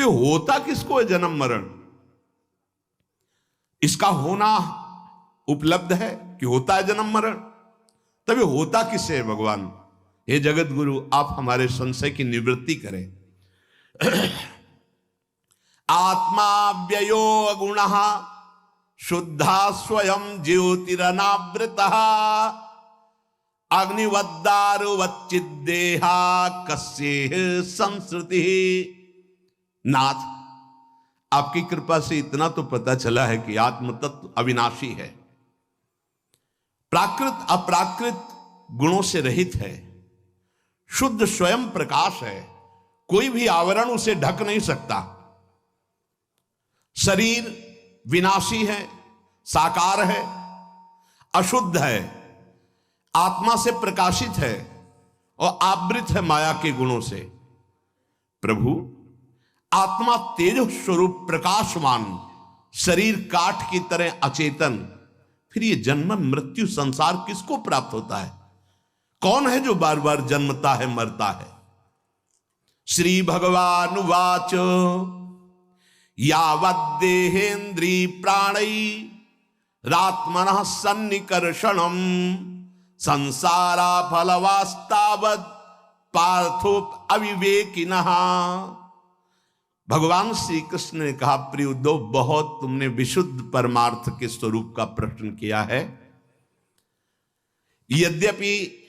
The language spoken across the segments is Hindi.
ये होता किसको है जन्म मरण? इसका होना उपलब्ध है कि होता है जन्म मरण, तब ये होता किससे है भगवान? हे जगत गुरु, आप हमारे संशय की निवृत्ति करें। आत्मा व्ययो गुण शुद्धा स्वयं ज्योतिरनावृता अग्निवद्दारुवच्चिदेहा कस्य संस्कृति। नाथ, आपकी कृपा से इतना तो पता चला है कि आत्म तत्व अविनाशी है, प्राकृत अप्राकृत गुणों से रहित है, शुद्ध स्वयं प्रकाश है, कोई भी आवरण उसे ढक नहीं सकता। शरीर विनाशी है, साकार है, अशुद्ध है, आत्मा से प्रकाशित है और आवृत है माया के गुणों से। प्रभु, आत्मा तेज स्वरूप प्रकाशमान, शरीर काठ की तरह अचेतन, फिर ये जन्म मृत्यु संसार किसको प्राप्त होता है? कौन है जो बार बार जन्मता है मरता है? श्री भगवान वाच यावद्देहेन्द्री प्राणै रात्मनः सन्निकर्षणम् संसारा फलवास्तावद पार्थोप अविवेकिनः। भगवान श्री कृष्ण ने कहा, प्रिय उद्धव, बहुत तुमने विशुद्ध परमार्थ के स्वरूप का प्रश्न किया है। यद्यपि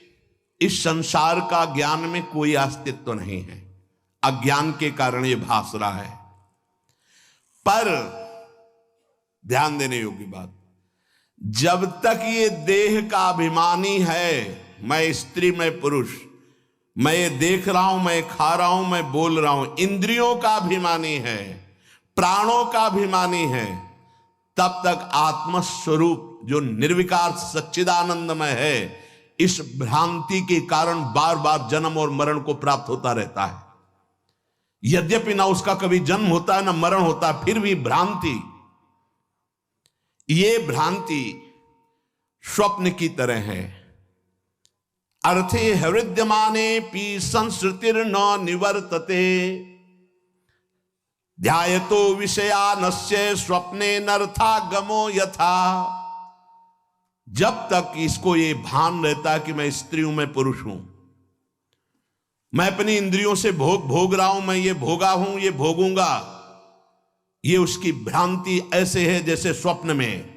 इस संसार का ज्ञान में कोई अस्तित्व नहीं है, अज्ञान के कारण यह भास रहा है, पर ध्यान देने योग्य बात, जब तक ये देह का अभिमानी है, मैं स्त्री मैं पुरुष, मैं ये देख रहा हूं, मैं खा रहा हूं, मैं बोल रहा हूं, इंद्रियों का अभिमानी है, प्राणों का अभिमानी है, तब तक आत्मस्वरूप जो निर्विकार सच्चिदानंदमय है, इस भ्रांति के कारण बार बार जन्म और मरण को प्राप्त होता रहता है। यद्यपि ना उसका कभी जन्म होता है ना मरण होता है, फिर भी भ्रांति, ये भ्रांति स्वप्न की तरह है। अर्थे हृद्यमाने पी संस्कृतिर न निवर्तते ध्यायतो विषयानस्य स्वप्ने नर्थागमो यथा। जब तक इसको ये भान रहता है कि मैं स्त्री हूं, मैं पुरुष हूं, मैं अपनी इंद्रियों से भोग रहा हूं, मैं ये भोगा हूं, ये भोगूंगा, ये उसकी भ्रांति ऐसे है जैसे स्वप्न में।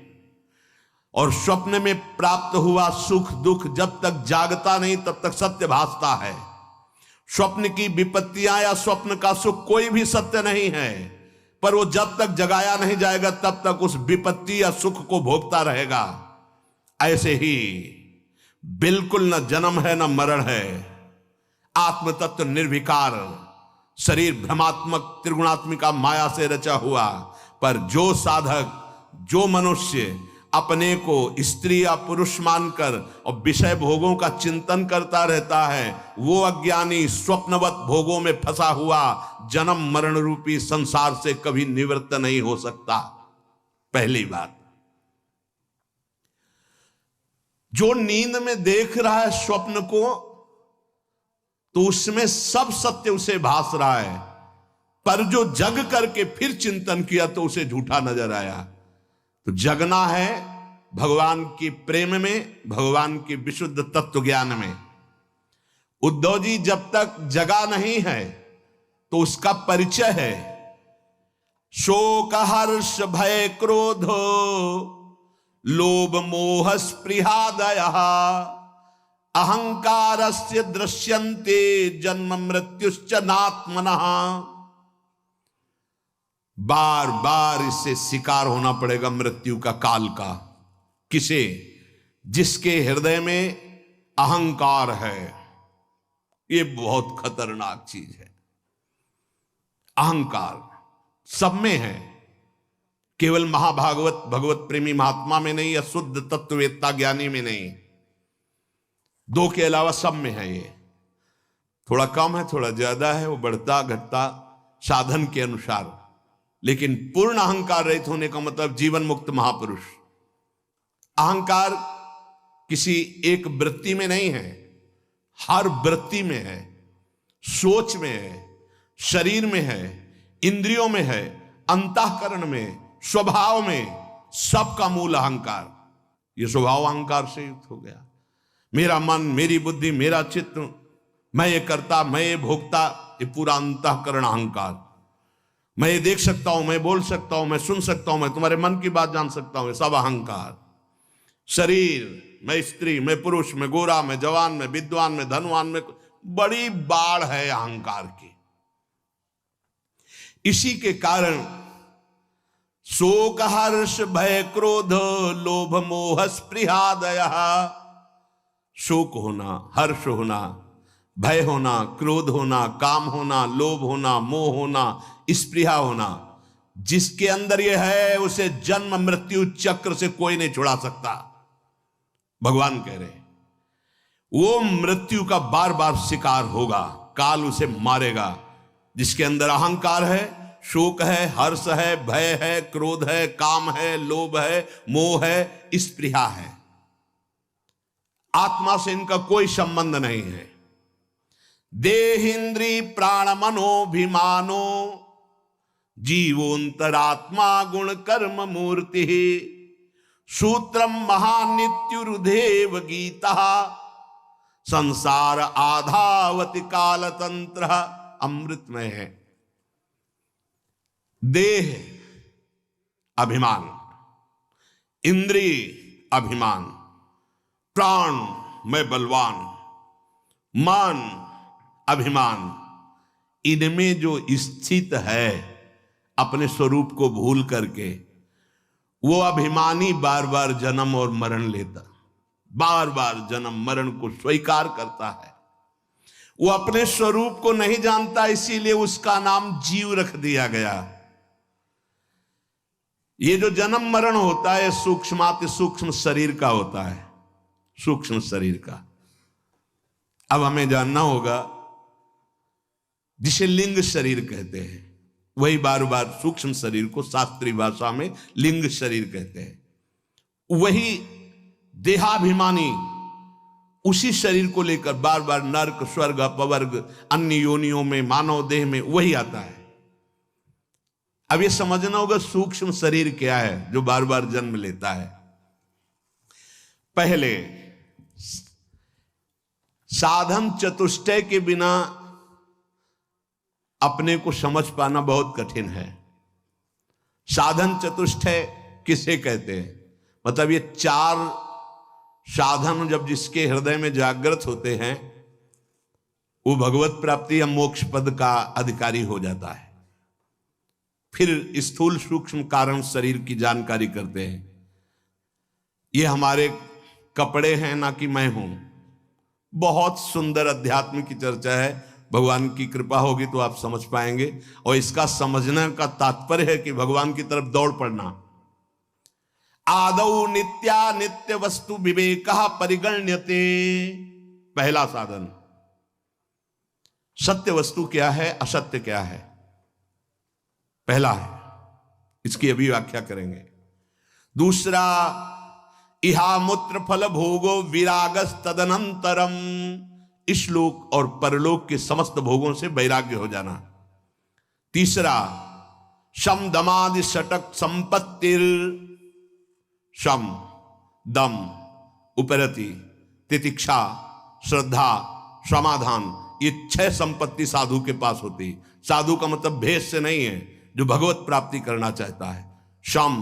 और स्वप्न में प्राप्त हुआ सुख दुख जब तक जागता नहीं तब तक सत्य भासता है। स्वप्न की विपत्तियां या स्वप्न का सुख कोई भी सत्य नहीं है, पर वो जब तक जगाया नहीं जाएगा तब तक उस विपत्ति या सुख को भोगता रहेगा। ऐसे ही बिल्कुल न जन्म है न मरण है, आत्म तत्व निर्विकार, शरीर भ्रमात्मक त्रिगुणात्मिका माया से रचा हुआ। पर जो साधक, जो मनुष्य अपने को स्त्री या पुरुष मानकर और विषय भोगों का चिंतन करता रहता है, वो अज्ञानी स्वप्नवत भोगों में फंसा हुआ जन्म मरण रूपी संसार से कभी निवृत्त नहीं हो सकता। पहली बात, जो नींद में देख रहा है स्वप्न को, तो उसमें सब सत्य उसे भास रहा है, पर जो जग करके फिर चिंतन किया तो उसे झूठा नजर आया। तो जगना है भगवान की प्रेम में, भगवान की विशुद्ध तत्व ज्ञान में। उद्धव जी जब तक जगा नहीं है तो उसका परिचय है शोक हर्ष भय क्रोध लोभ मोह स्पृहादय अहंकारस्य दृश्यन्ते जन्म मृत्युश्च नात्मनः। बार बार इससे शिकार होना पड़ेगा मृत्यु का, काल का। किसे? जिसके हृदय में अहंकार है। ये बहुत खतरनाक चीज है। अहंकार सब में है, केवल महाभागवत भगवत प्रेमी महात्मा में नहीं, या शुद्ध तत्ववेत्ता ज्ञानी में नहीं, दो के अलावा सब में है। ये थोड़ा कम है, थोड़ा ज्यादा है, वो बढ़ता घटता साधन के अनुसार। लेकिन पूर्ण अहंकार रहित होने का मतलब जीवन मुक्त महापुरुष। अहंकार किसी एक वृत्ति में नहीं है, हर वृत्ति में है, सोच में है, शरीर में है, इंद्रियों में है, अंतःकरण में, स्वभाव में, सबका मूल अहंकार। ये स्वभाव अहंकार से युक्त हो गया। मेरा मन, मेरी बुद्धि, मेरा चित्त, मैं ये करता, मैं ये भोगता, ये पूरा अंतःकरण अहंकार। मैं ये देख सकता हूं, मैं बोल सकता हूं, मैं सुन सकता हूं, मैं तुम्हारे मन की बात जान सकता हूं, ये सब अहंकार। शरीर, मैं स्त्री, मैं पुरुष, मैं गोरा, मैं जवान, मैं विद्वान, मैं धनवान, में बड़ी बाढ़ है अहंकार की। इसी के कारण शोक हर्ष भय क्रोध लोभ मोह स्पृहादय, शोक होना, हर्ष होना, भय होना, क्रोध होना, काम होना, लोभ होना, मोह होना, स्पृहा होना, जिसके अंदर यह है उसे जन्म मृत्यु चक्र से कोई नहीं छुड़ा सकता। भगवान कह रहे वो मृत्यु का बार बार शिकार होगा, काल उसे मारेगा। जिसके अंदर अहंकार है, शोक है, हर्ष है, भय है, क्रोध है, काम है, लोभ है, मोह है, स्पृहा है। आत्मा से इनका कोई संबंध नहीं है। देहिंद्री प्राण मनोभिमानो जीवोंतरात्मा गुण कर्म मूर्ति सूत्रम महानित्युरुदेव गीता संसार आधावति काल तंत्र अमृतमय है। देह अभिमान, इंद्रिय अभिमान, प्राण मैं बलवान, मन अभिमान, इनमें जो स्थित है अपने स्वरूप को भूल करके, वो अभिमानी बार बार जन्म और मरण लेता, बार बार जन्म मरण को स्वीकार करता है। वो अपने स्वरूप को नहीं जानता, इसीलिए उसका नाम जीव रख दिया गया। ये जो जन्म मरण होता है सूक्ष्माति सूक्ष्म शरीर का होता है, सूक्ष्म शरीर का। अब हमें जानना होगा जिसे लिंग शरीर कहते हैं, वही बार बार सूक्ष्म शरीर को शास्त्रीय भाषा में लिंग शरीर कहते हैं। वही देहाभिमानी उसी शरीर को लेकर बार बार नरक, स्वर्ग, अपवर्ग, अन्य योनियों में, मानव देह में वही आता है। अब ये समझना होगा सूक्ष्म शरीर क्या है जो बार बार जन्म लेता है। पहले साधन चतुष्टय के बिना अपने को समझ पाना बहुत कठिन है। साधन चतुष्टय किसे कहते हैं? मतलब ये चार साधन जब जिसके हृदय में जागृत होते हैं वो भगवत प्राप्ति या मोक्ष पद का अधिकारी हो जाता है। फिर स्थूल सूक्ष्म कारण शरीर की जानकारी करते हैं। ये हमारे कपड़े हैं ना कि मैं हूं। बहुत सुंदर अध्यात्म की चर्चा है, भगवान की कृपा होगी तो आप समझ पाएंगे। और इसका समझने का तात्पर्य है कि भगवान की तरफ दौड़ पड़ना। आदौ नित्या नित्य वस्तु विवेक परिगण्यते, पहला साधन। सत्य वस्तु क्या है, असत्य क्या है, पहला है, इसकी अभी व्याख्या करेंगे। दूसरा, इहा मूत्र फल भोगो विरागस तदनंतरम, इस लोक और परलोक के समस्त भोगों से वैराग्य हो जाना। तीसरा, शम दमादि षटक संपत्तिर, शम दम उपरति तितिक्षा श्रद्धा समाधान, ये 6 संपत्ति साधु के पास होती। साधु का मतलब भेष से नहीं है, जो भगवत प्राप्ति करना चाहता है। शम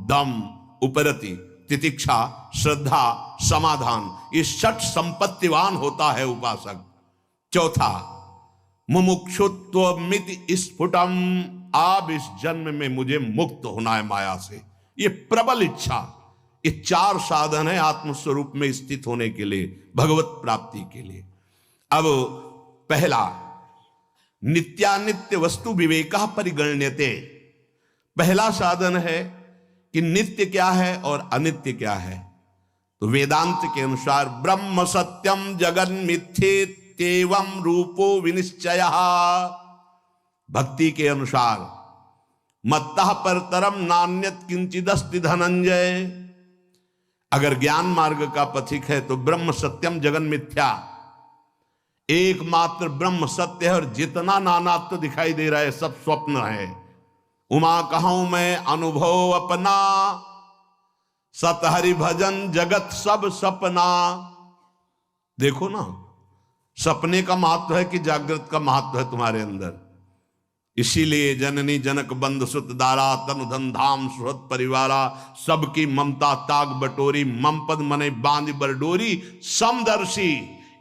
दम उपरति तितिक्षा श्रद्धा समाधान, ये 6 संपत्तिवान होता है उपासक। चौथा, मुमुक्षुत्व मिति स्फुटम, अब इस जन्म में मुझे मुक्त होना है माया से, ये प्रबल इच्छा। ये 4 साधन है आत्मस्वरूप में स्थित होने के लिए, भगवत प्राप्ति के लिए। अब पहला, नित्यानित्य वस्तु विवेका परिगण्यते, पहला साधन है कि नित्य क्या है और अनित्य क्या है। तो वेदांत के अनुसार ब्रह्म सत्यम जगन मिथ्येत्येवं रूपो विनिश्चयः, भक्ति के अनुसार मत्तः परतरम नान्यत् किंचिदस्ति धनंजय। अगर ज्ञान मार्ग का पथिक है तो ब्रह्म सत्यम जगन मिथ्या, एकमात्र ब्रह्म सत्य है, और जितना नानात्व दिखाई दे रहा है सब स्वप्न है। उमा कहूं मैं अनुभव अपना, सत हरि भजन जगत सब सपना। देखो ना, सपने का महत्व है कि जागृत का महत्व है तुम्हारे अंदर। इसीलिए जननी जनक बंधु सुत दारा, तनु धन धाम सुहृद परिवारा, सबकी ममता ताग बटोरी, मम पद मने बांध बरडोरी, समदर्शी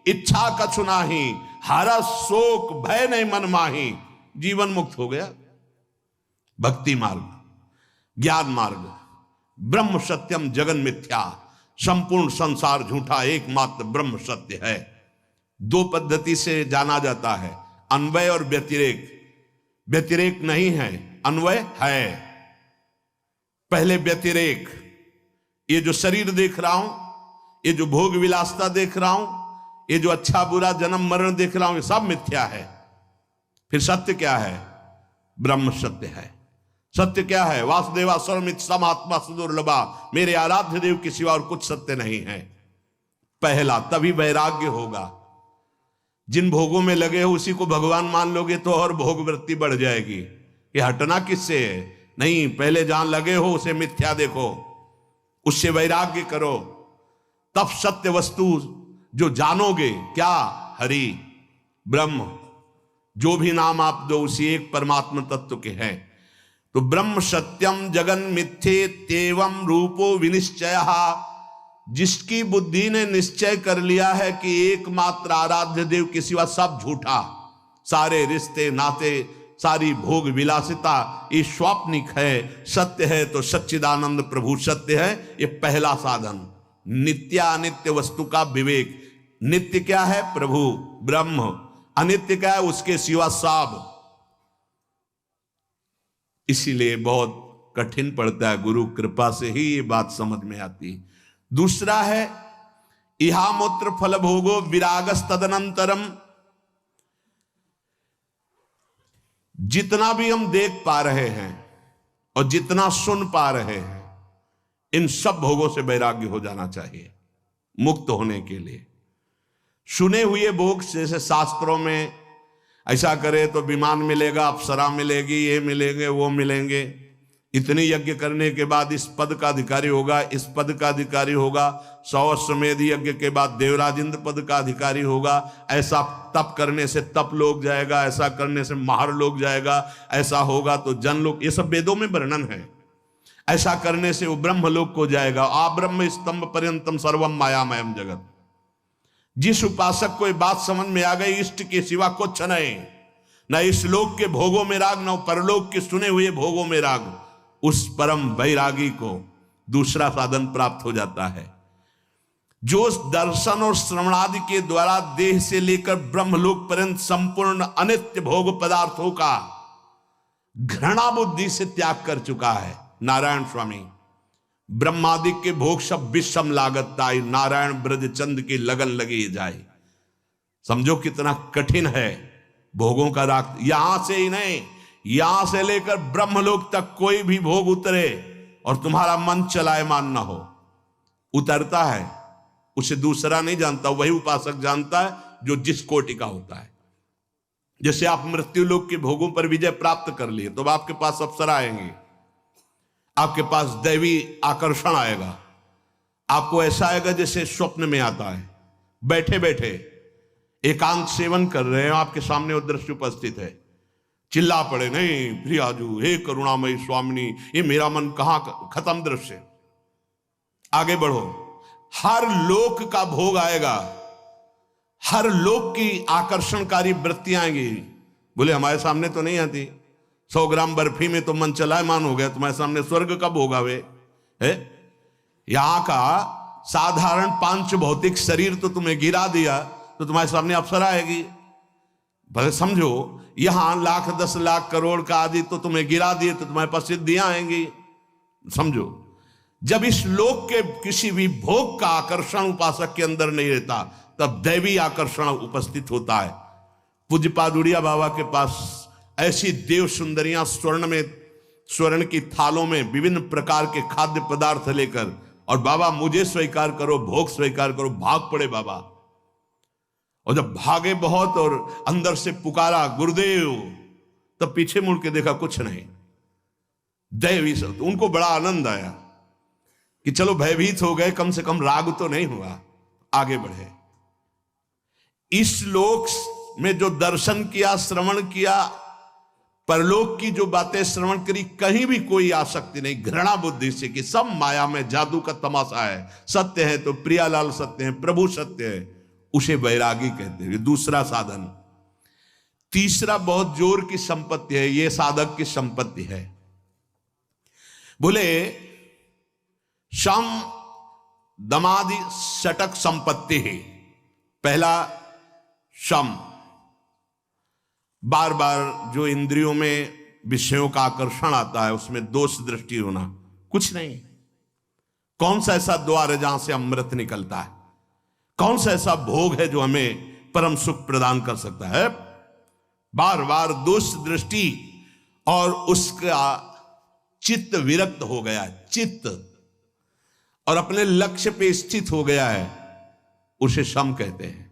इच्छा कछु नाही, हरस शोक भय नहीं मन माही। जीवन मुक्त हो गया। भक्ति मार्ग, ज्ञान मार्ग, ब्रह्म सत्यम जगन मिथ्या, संपूर्ण संसार झूठा, एकमात्र ब्रह्म सत्य है। दो पद्धति से जाना जाता है, अन्वय और व्यतिरेक। व्यतिरेक नहीं है, अन्वय है। पहले व्यतिरेक, ये जो शरीर देख रहा हूं, ये जो भोग विलासता देख रहा हूं, ये जो अच्छा बुरा जन्म मरण देख रहा हूं, ये सब मिथ्या है। फिर सत्य क्या है? ब्रह्म सत्य है। सत्य क्या है? वासुदेवा सर्वमित समात्मा सुदुर्लभा, मेरे आराध्य देव के सिवा और कुछ सत्य नहीं है। पहला, तभी वैराग्य होगा। जिन भोगों में लगे हो उसी को भगवान मान लोगे तो और भोग वृत्ति बढ़ जाएगी। ये हटना किससे है? नहीं, पहले जहां लगे हो उसे मिथ्या देखो, उससे वैराग्य करो, तब सत्य वस्तु जो जानोगे, क्या? हरि, ब्रह्म, जो भी नाम आप दो उसी एक परमात्मा तत्व के हैं। तो ब्रह्म सत्यम जगन मिथ्ये तेवम रूपो विनिश्चय। जिसकी बुद्धि ने निश्चय कर लिया है कि एकमात्र आराध्य देव के सिवा सब झूठा, सारे रिश्ते नाते, सारी भोग विलासिता ये स्वाप्निक है, सत्य है तो सच्चिदानंद प्रभु सत्य है। ये पहला साधन। नित्य अनित्य वस्तु का विवेक। नित्य क्या है? प्रभु ब्रह्म। अनित्य क्या है? उसके सिवा सब। इसीलिए बहुत कठिन पड़ता है, गुरु कृपा से ही ये बात समझ में आती है। दूसरा है इहामूत्र फल भोगो विरागस तदनंतरम। जितना भी हम देख पा रहे हैं और जितना सुन पा रहे हैं, इन सब भोगों से वैराग्य हो जाना चाहिए मुक्त होने के लिए। सुने हुए भोग, जैसे शास्त्रों में ऐसा करे तो विमान मिलेगा, अप्सरा मिलेगी, ये मिलेंगे, वो मिलेंगे, इतने यज्ञ करने के बाद इस पद का अधिकारी होगा, इस पद का अधिकारी होगा, 100 अश्वमेध यज्ञ के बाद देवराज इंद्र पद का अधिकारी होगा, ऐसा तप करने से तप लोग जाएगा, ऐसा करने से महार लोग जाएगा, ऐसा होगा तो जन लोग, ये सब वेदों में वर्णन है। ऐसा करने से वो ब्रह्म लोक को जाएगा। आ ब्रह्म स्तंभ पर्यंतम सर्वम मायामयम जगत। जिस उपासक को ये बात समझ में आ गई, इष्ट के सिवा कुछ नहीं, न इस लोक के भोगों में राग, न परलोक के सुने हुए भोगों में राग, उस परम वैरागी को दूसरा साधन प्राप्त हो जाता है, जो दर्शन और श्रवणादि के द्वारा देह से लेकर ब्रह्मलोक पर्यंत संपूर्ण अनित्य भोग पदार्थों का घृणा बुद्धि से त्याग कर चुका है। नारायण स्वामी, ब्रह्मादि के भोग सब विषम लागत ताई, नारायण ब्रज चंद की लगन लगी जाए। समझो कितना कठिन है भोगों का राग। यहां से ही नहीं, यहां से लेकर ब्रह्मलोक तक कोई भी भोग उतरे और तुम्हारा मन चलायमान ना हो, उतरता है, उसे दूसरा नहीं जानता, वही उपासक जानता है जो जिस कोटि का होता है। जैसे आप मृत्यु लोक के भोगों पर विजय प्राप्त कर लिए तो आपके पास अप्सरा आएंगे, आपके पास दैवी आकर्षण आएगा, आपको ऐसा आएगा जैसे स्वप्न में आता है। बैठे बैठे एकांत सेवन कर रहे हैं, आपके सामने वो दृश्य उपस्थित है, चिल्ला पड़े, नहीं प्रियाजू, हे करुणामयी स्वामिनी, ये मेरा मन कहां खत्म दृश्य, आगे बढ़ो। हर लोक का भोग आएगा, हर लोक की आकर्षणकारी वृत्तियां आएंगी। बोले हमारे सामने तो नहीं आती, 100 ग्राम बर्फी में तो मन चलायमान हो गया, तुम्हारे सामने स्वर्ग का भोग आवे है। यहां का साधारण पांच भौतिक शरीर तो तुम्हें गिरा दिया तो तुम्हारे सामने अप्सरा आएगी। भले समझो, यहां लाख 10 लाख करोड़ का आदि तो तुम्हें गिरा दिए तो तुम्हारे पास सिद्धियां आएंगी। समझो, जब इस लोक के किसी भी भोग का आकर्षण उपासक के अंदर नहीं रहता तब दैवी आकर्षण उपस्थित होता है। पूज्यपाद उड़िया बाबा के पास ऐसी देव सुंदरियां स्वर्ण की थालों में विभिन्न प्रकार के खाद्य पदार्थ लेकर, और बाबा मुझे स्वीकार करो, भोग स्वीकार करो, भाग पड़े बाबा। और जब भागे बहुत और अंदर से पुकारा गुरुदेव, तब पीछे मुड़ के देखा कुछ नहीं, दैवी शब्द। उनको बड़ा आनंद आया कि चलो भयभीत हो गए, कम से कम राग तो नहीं हुआ, आगे बढ़े। इस लोक में जो दर्शन किया, श्रवण किया, परलोक की जो बातें श्रवण करी, कहीं भी कोई आसक्ति नहीं, घृणा बुद्धि से कि सब माया में जादू का तमाशा है, सत्य है तो प्रियालाल सत्य है, प्रभु सत्य है, उसे वैरागी कहते हैं। दूसरा साधन। तीसरा बहुत जोर की संपत्ति है, यह साधक की संपत्ति है। बोले शम दमादि षटक संपत्ति है। पहला शम, बार बार जो इंद्रियों में विषयों का आकर्षण आता है उसमें दोष दृष्टि होना, कुछ नहीं। कौन सा ऐसा द्वार है जहां से अमृत निकलता है? कौन सा ऐसा भोग है जो हमें परम सुख प्रदान कर सकता है? बार बार दोष दृष्टि, और उसका चित्त विरक्त हो गया है, चित्त, और अपने लक्ष्य पे स्थित हो गया है, उसे शम कहते हैं।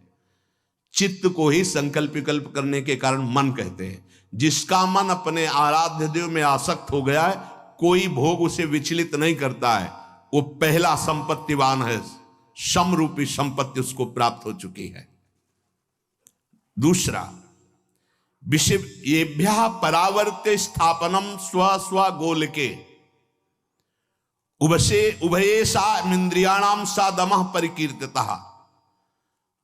चित्त को ही संकल्प विकल्प करने के कारण मन कहते हैं। जिसका मन अपने आराध्य देव में आसक्त हो गया है, कोई भोग उसे विचलित नहीं करता है, वो पहला संपत्तिवान है। शम रूपी संपत्ति उसको प्राप्त हो चुकी है। दूसरा, विषय येभ्यः परावर्त्य स्थापनम स्व स्व गोलके उभये सा इंद्रियाणाम सा दमः परिकीर्तितः।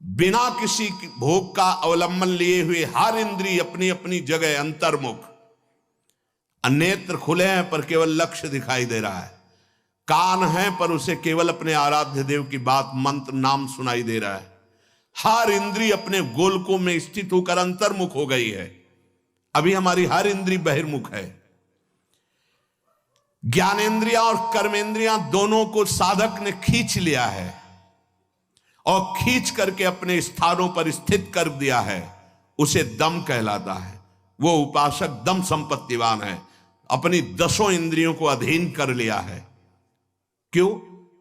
बिना किसी भोग का अवलंबन लिए हुए हर इंद्रिय अपनी अपनी जगह अंतर्मुख। नेत्र खुले हैं पर केवल लक्ष्य दिखाई दे रहा है, कान है पर उसे केवल अपने आराध्य देव की बात, मंत्र, नाम सुनाई दे रहा है। हर इंद्रिय अपने गोलकों में स्थित होकर अंतर्मुख हो गई है। अभी हमारी हर इंद्रिय बहिर्मुख है। ज्ञानेंद्रियां और कर्मेंद्रियां दोनों को साधक ने खींच लिया है और खींच करके अपने स्थानों पर स्थित कर दिया है, उसे दम कहलाता है। वो उपासक दम संपत्तिवान है, अपनी 10 इंद्रियों को अधीन कर लिया है। क्यों?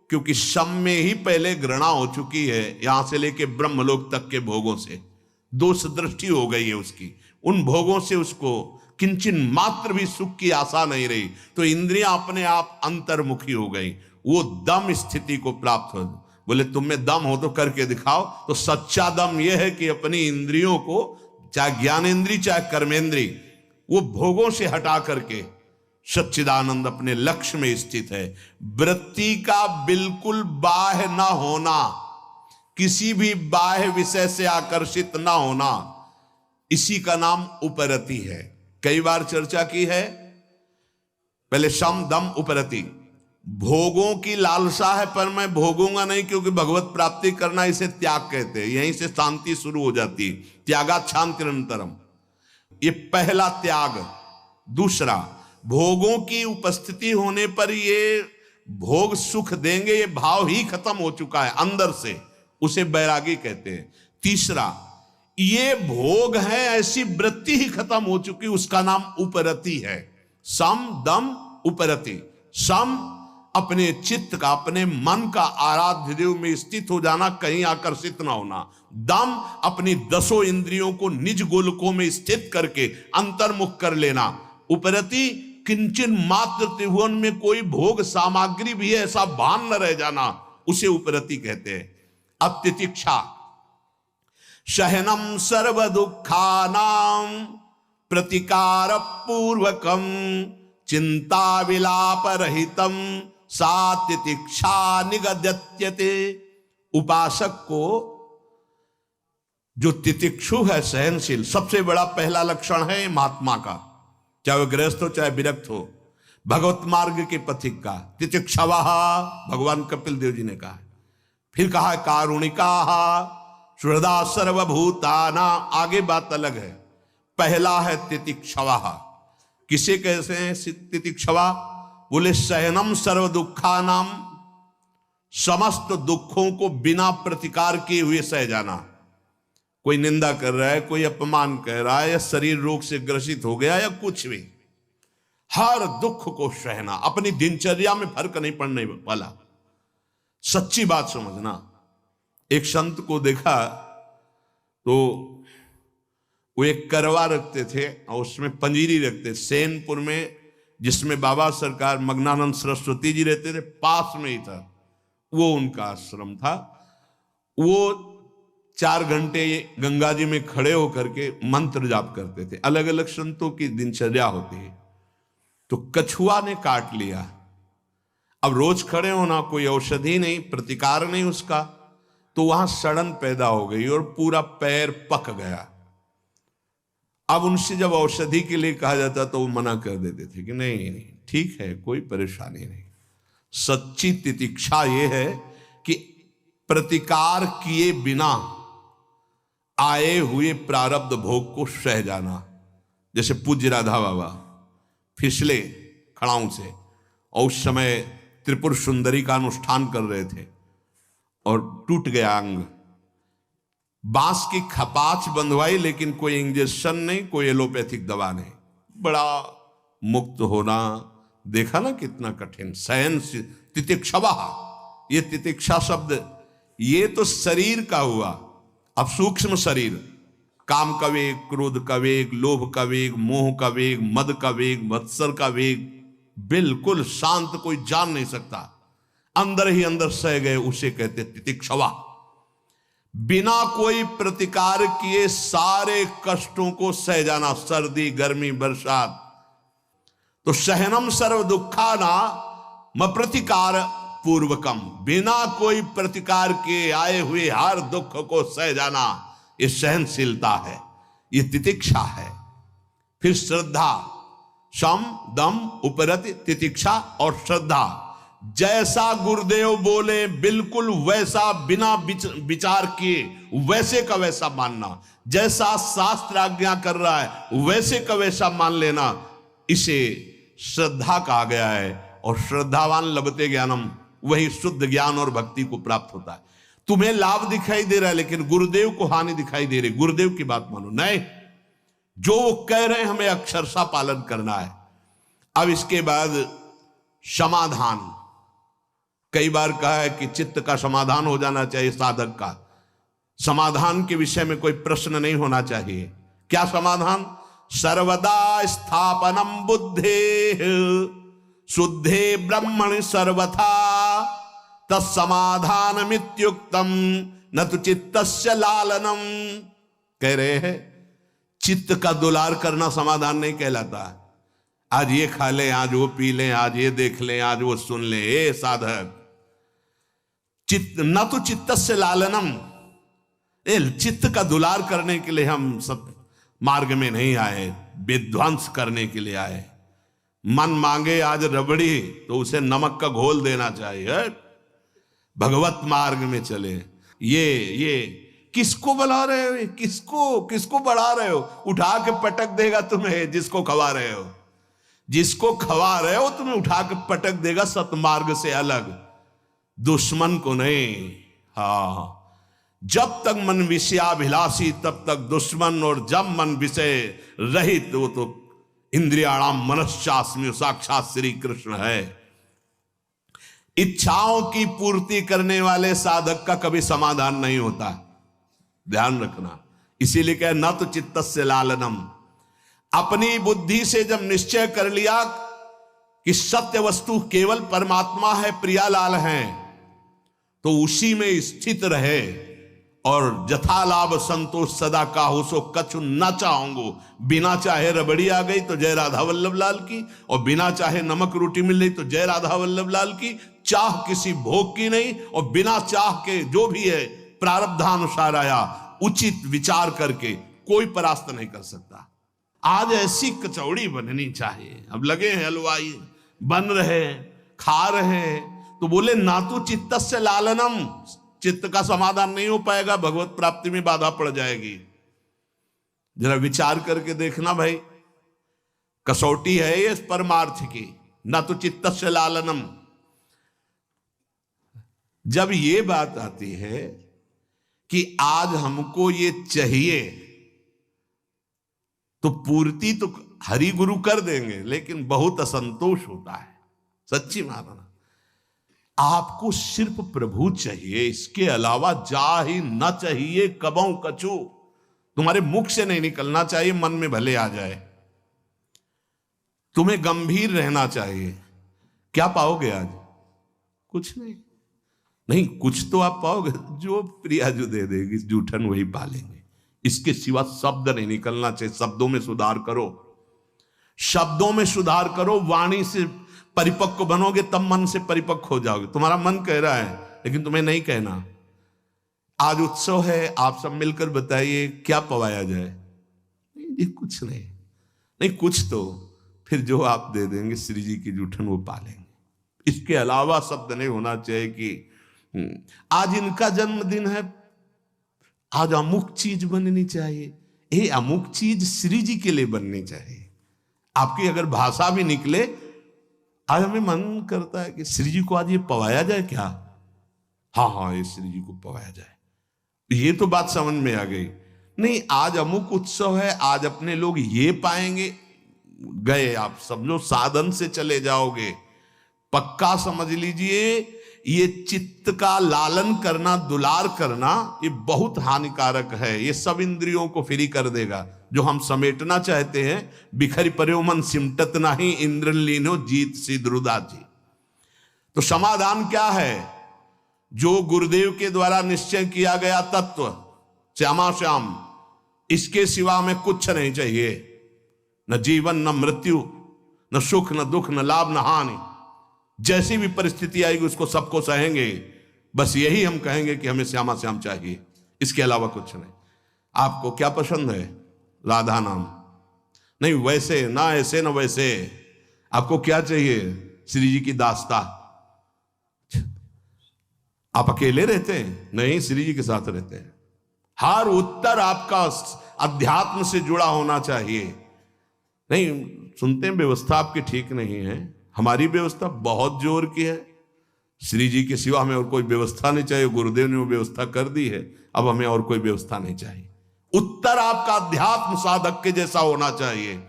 क्योंकि शम में ही पहले घृणा हो चुकी है, यहां से लेके ब्रह्मलोक तक के भोगों से दोष दृष्टि हो गई है उसकी। उन भोगों से उसको किंचन मात्र भी सुख की आशा नहीं रही, तो इंद्रियां अपने आप अंतर्मुखी हो गई। वो दम स्थिति को प्राप्त हो। बोले तुम में दम हो तो करके दिखाओ। तो सच्चा दम यह है कि अपनी इंद्रियों को, चाहे ज्ञानेंद्री चाहे कर्मेंद्री, वो भोगों से हटा करके सच्चिदानंद अपने लक्ष्य में स्थित है। वृत्ति का बिल्कुल बाह्य न होना, किसी भी बाह्य विषय से आकर्षित न होना, इसी का नाम उपरति है। कई बार चर्चा की है। पहले शम दम उपरति। भोगों की लालसा है पर मैं भोगूंगा नहीं, क्योंकि भगवत प्राप्ति करना इसे त्याग कहते हैं। यहीं से शांति शुरू हो जाती है। त्यागात् शान्तिरन्तरम्, ये पहला त्याग। दूसरा, भोगों की उपस्थिति होने पर ये भोग सुख देंगे, ये भाव ही खत्म हो चुका है अंदर से, उसे बैरागी कहते हैं। तीसरा, ये भोग है ऐसी वृत्ति ही खत्म हो चुकी, उसका नाम उपरति है। सम दम उपरति। सम अपने चित्त का, अपने मन का आराध्य देव में स्थित हो जाना, कहीं आकर्षित ना होना। दम अपनी 10 इंद्रियों को निज गोलकों में स्थित करके अंतर्मुख कर लेना। उपरति, किंचन मात्र त्रिभुवन में कोई भोग सामग्री भी है ऐसा भान न रह जाना, उसे उपरति कहते हैं। अब तितिक्षा, सहनम सर्व दुखानां प्रतिकार पूर्वकम चिंता विलाप रहितम सा तितिक्षा निगद्यते। उपासक को जो तितिक्षु है, सहनशील, सबसे बड़ा पहला लक्षण है महात्मा का, चाहे वह गृहस्थ हो चाहे विरक्त हो, भगवत मार्ग के पथिक का। तितिक्षवः, भगवान कपिल देव जी ने कहा। फिर कहा कारुणिकाः सुहृदा सर्वभूताना। आगे बात अलग है। पहला है तितिक्षवः। किसे कहते हैं तितिक्षवा? बोले सहनम सर्व दुखानाम, समस्त दुखों को बिना प्रतिकार किए हुए सह जाना। कोई निंदा कर रहा है, कोई अपमान कर रहा है, या शरीर रोग से ग्रसित हो गया, या कुछ भी, हर दुख को सहना। अपनी दिनचर्या में फर्क नहीं पड़ने वाला। सच्ची बात समझना। एक संत को देखा, तो वो एक करवा रखते थे और उसमें पंजीरी रखते। सेनपुर में जिसमें बाबा सरकार मग्नानंद सरस्वती जी रहते थे, पास में ही था, वो उनका आश्रम था। वो 4 घंटे गंगा जी में खड़े होकर के मंत्र जाप करते थे। अलग अलग संतों की दिनचर्या होती है। तो कछुआ ने काट लिया। अब रोज खड़े होना, कोई औषधि नहीं, प्रतिकार नहीं उसका, तो वहां सड़न पैदा हो गई और पूरा पैर पक गया। अब उनसे जब औषधि के लिए कहा जाता तो वो मना कर देते थे कि नहीं नहीं ठीक है, कोई परेशानी नहीं। सच्ची तितिक्षा ये है कि प्रतिकार किए बिना आए हुए प्रारब्ध भोग को सह जाना। जैसे पूज्य राधा बाबा फिसले खड़ाऊं से और उस समय त्रिपुर सुंदरी का अनुष्ठान कर रहे थे और टूट गया अंग। बांस की खपाच बंधवाई, लेकिन कोई इंजेक्शन नहीं, कोई एलोपैथिक दवा नहीं। बड़ा मुक्त होना देखा ना कितना कठिन। सहन तितिक्षवा, ये तितिक्षा शब्द ये तो शरीर का हुआ। अब सूक्ष्म शरीर, काम का वेग, क्रोध का वेग, लोभ का वेग, मोह का वेग, मद का वेग, मत्सर का वेग, बिल्कुल शांत, कोई जान नहीं सकता, अंदर ही अंदर सह गए, उसे कहते तितिक्षवा। बिना कोई प्रतिकार किए सारे कष्टों को सह जाना, सर्दी गर्मी बरसात। तो सहनम सर्व दुखाना म प्रतिकार पूर्वकम, बिना कोई प्रतिकार के आए हुए हर दुख को सह जाना, ये सहनशीलता है, ये तितिक्षा है। फिर श्रद्धा, शम दम उपरति तितिक्षा और श्रद्धा। जैसा गुरुदेव बोले बिल्कुल वैसा, बिना विचार किए वैसे का वैसा मानना। जैसा शास्त्र आज्ञा कर रहा है वैसे का वैसा मान लेना, इसे श्रद्धा कहा गया है। और श्रद्धावान लभते ज्ञानम, वही शुद्ध ज्ञान और भक्ति को प्राप्त होता है। तुम्हें लाभ दिखाई दे रहा है लेकिन गुरुदेव को हानि दिखाई दे रही, गुरुदेव की बात मानो। नहीं, जो वो कह रहे हैं हमें अक्षरशः पालन करना है। अब इसके बाद समाधान, कई बार कहा है कि चित्त का समाधान हो जाना चाहिए साधक का। समाधान के विषय में कोई प्रश्न नहीं होना चाहिए। क्या समाधान? सर्वदा स्थापनम बुद्धे शुद्धे ब्रह्मणि सर्वथा तत्समाधान मित्युक्तम न तो चित्तस्य लालनम। कह रहे हैं चित्त का दुलार करना समाधान नहीं कहलाता। आज ये खा लें, आज वो पी लें, आज ये देख लें, आज वो सुन लें, ए साधक, चित्त न तो चित्तस्य लालनम, चित्त का दुलार करने के लिए हम सब मार्ग में नहीं आए, विध्वंस करने के लिए आए। मन मांगे आज रबड़ी तो उसे नमक का घोल देना चाहिए, भगवत मार्ग में चले। ये किसको बुला रहे हो, किसको बढ़ा रहे हो? उठा के पटक देगा तुम्हें जिसको खवा रहे हो। जिसको खवा रहे हो तुम्हें उठा के पटक देगा सतमार्ग से अलग, दुश्मन को नहीं। हाँ, जब तक मन विषयाभिलाषी तब तक दुश्मन, और जब मन विषय रहित वो तो इंद्रियाणाम मनश्चास्मि, साक्षात श्री कृष्ण है। इच्छाओं की पूर्ति करने वाले साधक का कभी समाधान नहीं होता, ध्यान रखना। इसीलिए कहे न तो चित्तस्य लालनम। अपनी बुद्धि से जब निश्चय कर लिया कि सत्य वस्तु केवल परमात्मा है, प्रियालाल है, तो उसी में स्थित रहे। और जथा लाभ संतोष सदा काहू सो कछु न चाहूंगो। बिना चाहे रबड़ी आ गई तो जय राधा वल्लभ लाल की, और बिना चाहे नमक रोटी मिल रही तो जय राधा वल्लभ लाल की। चाह किसी भोग की नहीं, और बिना चाह के जो भी है प्रारब्धानुसार आया, उचित विचार करके कोई परास्त नहीं कर सकता। आज ऐसी कचौड़ी बननी चाहिए। अब लगे हैं हलवाई, बन रहे, खा रहे, तो बोले ना तो चित्तस्य लालनम, चित्त का समाधान नहीं हो पाएगा, भगवत प्राप्ति में बाधा पड़ जाएगी। जरा विचार करके देखना भाई, कसौटी है ये परमार्थ की, ना तो चित्तस्य लालनम। जब ये बात आती है कि आज हमको ये चाहिए, तो पूर्ति तो हरि गुरु कर देंगे, लेकिन बहुत असंतोष होता है। सच्ची मानना, आपको सिर्फ प्रभु चाहिए, इसके अलावा जा ही न चाहिए कबहू कछु। तुम्हारे मुख से नहीं निकलना चाहिए, मन में भले आ जाए। तुम्हें गंभीर रहना चाहिए। क्या पाओगे आज? कुछ नहीं। नहीं, कुछ तो आप पाओगे, जो प्रिया जो दे देगी जूठन वही पालेंगे। इसके सिवा शब्द नहीं निकलना चाहिए। शब्दों में सुधार करो, शब्दों में सुधार करो। वाणी से परिपक्व बनोगे तब मन से परिपक्व हो जाओगे। तुम्हारा मन कह रहा है लेकिन तुम्हें नहीं कहना। आज उत्सव है, आप सब मिलकर बताइए क्या पवाया जाए। नहीं जी, कुछ नहीं। नहीं कुछ तो फिर जो आप दे देंगे श्री जी की जूठन वो पालेंगे। इसके अलावा शब्द नहीं होना चाहिए कि आज इनका जन्मदिन है, आज अमुक चीज बननी चाहिए। ये अमुक चीज श्री जी के लिए बननी चाहिए। आपकी अगर भाषा भी निकले, आज हमें मन करता है कि श्री जी को आज ये पवाया जाए क्या? हाँ हाँ, ये श्री जी को पवाया जाए। ये तो बात समझ में आ गई। नहीं, आज अमुक उत्सव है, आज अपने लोग ये पाएंगे। गए आप समझो, साधन से चले जाओगे। पक्का समझ लीजिए, ये चित्त का लालन करना, दुलार करना, ये बहुत हानिकारक है। ये सब इंद्रियों को फ्री कर देगा। जो हम समेटना चाहते हैं, बिखरी पर्यो मन सिमटत नहीं, इंद्र लीनो जीत सिद्रुदा जी। तो समाधान क्या है? जो गुरुदेव के द्वारा निश्चय किया गया तत्व, श्यामा श्याम, इसके सिवा हमें कुछ नहीं चाहिए। न जीवन, न मृत्यु, न सुख, न दुख, न लाभ, न हानि। जैसी भी परिस्थिति आएगी उसको सबको सहेंगे। बस यही हम कहेंगे कि हमें श्यामा श्याम चाहिए, इसके अलावा कुछ नहीं। आपको क्या पसंद है? राधा नाम। नहीं, वैसे ना, ऐसे ना वैसे। आपको क्या चाहिए? श्री जी की दास्ता। आप अकेले रहते हैं? नहीं, श्री जी के साथ रहते हैं। हर उत्तर आपका अध्यात्म से जुड़ा होना चाहिए। नहीं, सुनते हैं व्यवस्था आपकी ठीक नहीं है। हमारी व्यवस्था बहुत जोर की है। श्री जी के सिवा हमें और कोई व्यवस्था नहीं चाहिए। गुरुदेव ने वो व्यवस्था कर दी है, अब हमें और कोई व्यवस्था नहीं चाहिए। उत्तर आपका अध्यात्म साधक के जैसा होना चाहिए।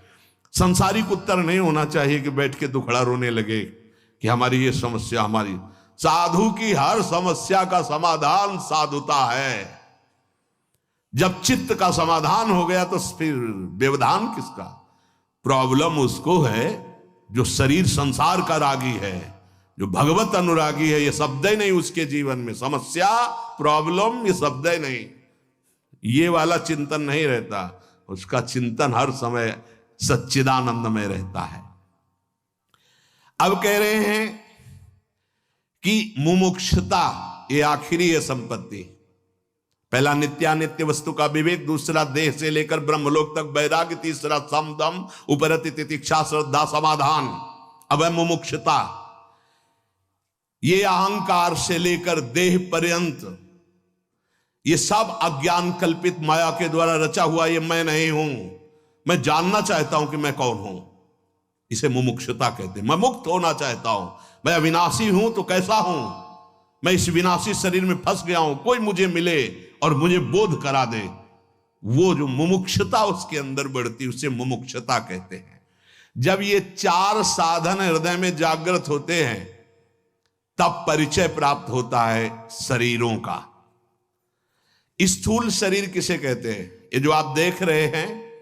संसारिक उत्तर नहीं होना चाहिए कि बैठ के दुखड़ा रोने लगे कि हमारी ये समस्या। हमारी साधु की हर समस्या का समाधान साधुता है। जब चित्त का समाधान हो गया तो फिर व्यवधान किसका? प्रॉब्लम उसको है जो शरीर संसार का रागी है, जो भगवत अनुरागी है। ये शब्द ही नहीं उसके जीवन में। समस्या, प्रॉब्लम, ये शब्द ही नहीं। ये वाला चिंतन नहीं रहता। उसका चिंतन हर समय सच्चिदानंद में रहता है। अब कह रहे हैं कि मुमुक्षुता ये आखिरी है संपत्ति। पहला नित्यानित्य वस्तु का विवेक, दूसरा देह से लेकर ब्रह्मलोक तक वैराग्य, तीसरा सम दम उपरति तितिक्षा श्रद्धा समाधान। अब है मुमुक्षुता। ये अहंकार से लेकर देह पर्यंत ये सब अज्ञान कल्पित माया के द्वारा रचा हुआ ये मैं नहीं हूं। मैं जानना चाहता हूं कि मैं कौन हूं। इसे मुमुक्षुता कहते हैं। मैं मुक्त होना चाहता हूं। मैं अविनाशी हूं तो कैसा हूं? मैं इस विनाशी शरीर में फंस गया हूं। कोई मुझे मिले और मुझे बोध करा दे। वो जो मुमुक्षुता उसके अंदर बढ़ती, उसे मुमुक्षुता कहते हैं। जब ये चार साधन हृदय में जागृत होते हैं तब परिचय प्राप्त होता है शरीरों का। स्थूल शरीर किसे कहते हैं? ये जो आप देख रहे हैं,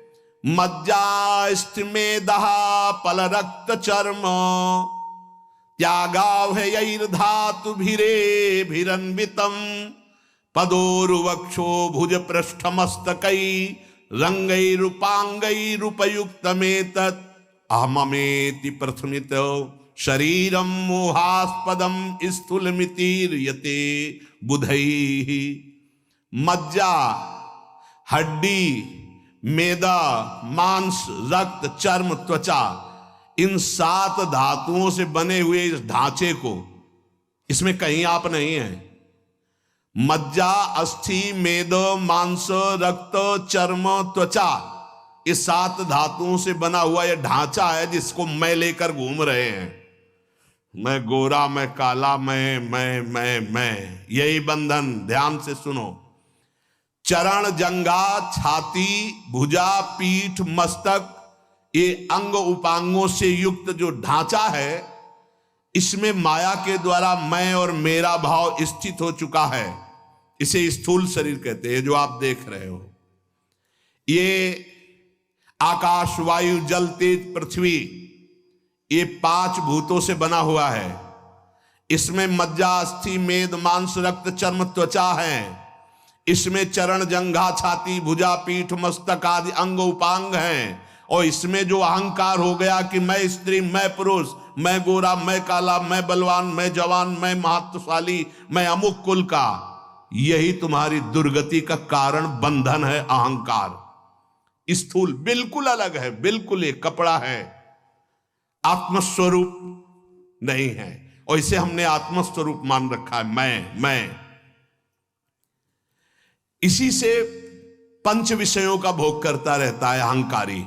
मज्जा स्थिमेदहा पल रक्त चर्म त्यागाव है यैर्धातु भिरे भिरन्वितम पदोरुवक्षो भुज पृष्ठ मस्तकै रंगैरुपांगैरुपयुक्तमेतत् अहममेति प्रथमित शरीरम मोहास्पदम स्थूलमितिर्यते बुधैः। मज्जा, हड्डी, मेदा, मांस, रक्त, चर्म, त्वचा, इन 7 धातुओं से बने हुए इस ढांचे को, इसमें कहीं आप नहीं है। मज्जा, अस्थि, मेद, मांस, रक्त, चर्म, त्वचा, ये 7 धातुओं से बना हुआ यह ढांचा है जिसको मैं लेकर घूम रहे हैं। मैं गोरा, मैं काला, मैं, यही बंधन। ध्यान से सुनो। चरण, जंघा, छाती, भुजा, पीठ, मस्तक, ये अंग उपांगों से युक्त जो ढांचा है, इसमें माया के द्वारा मैं और मेरा भाव स्थित हो चुका है। इसे स्थूल शरीर कहते हैं, जो आप देख रहे हो। ये आकाश, वायु, जल, तेज, पृथ्वी, ये 5 भूतों से बना हुआ है। इसमें मज्जा, अस्थि, मेद, मांस, रक्त, चर्म, त्वचा है। इसमें चरण, जंघा, छाती, भुजा, पीठ, मस्तक आदि अंग उपांग हैं। और इसमें जो अहंकार हो गया कि मैं स्त्री, मैं पुरुष, मैं गोरा, मैं काला, मैं बलवान, मैं जवान, मैं महत्वशाली, मैं अमुक कुल का, यही तुम्हारी दुर्गति का कारण बंधन है। अहंकार स्थूल बिल्कुल अलग है, बिल्कुल एक कपड़ा है, आत्मस्वरूप नहीं है। और इसे हमने आत्मस्वरूप मान रखा है, मैं। इसी से 5 विषयों का भोग करता रहता है अहंकारी।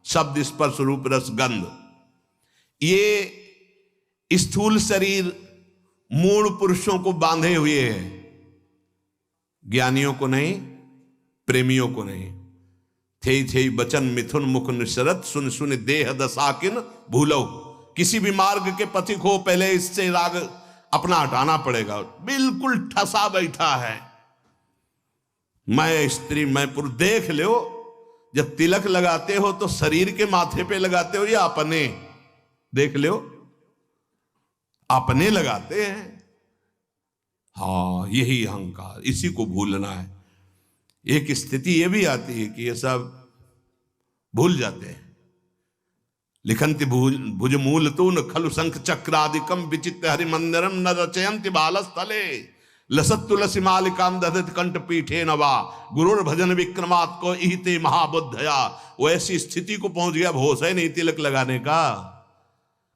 शब्द, स्पर्श, रूप, रस, गंध। ये स्थूल शरीर मूढ़ पुरुषों को बांधे हुए है, ज्ञानियों को नहीं, प्रेमियों को नहीं। थे बचन मिथुन मुख निसरत, सुन सुन देह दसाकिन भूलो। किसी भी मार्ग के पथिक हो, पहले इससे राग अपना हटाना पड़ेगा। बिल्कुल ठसा बैठा है, मैं स्त्री, मैं पुरुष। देख लो, जब तिलक लगाते हो तो शरीर के माथे पे लगाते हो या अपने? देख लो, अपने लगाते हैं। हाँ, यही अहंकार, इसी को भूलना है। एक स्थिति ये भी आती है कि ये सब भूल जाते हैं। लिखंति भुजमूल तू न खलु शंख चक्रादिकम विचित्र हरिमंदिरम न रचयंति बालस्थले लसत तुलसी मालिकाम दधत कंठ पीठे नवा गुरुर भजन विक्रमात् को इहिते महाबुद्धया। वो ऐसी स्थिति को पहुंच गया, होश है नहीं तिलक लगाने का,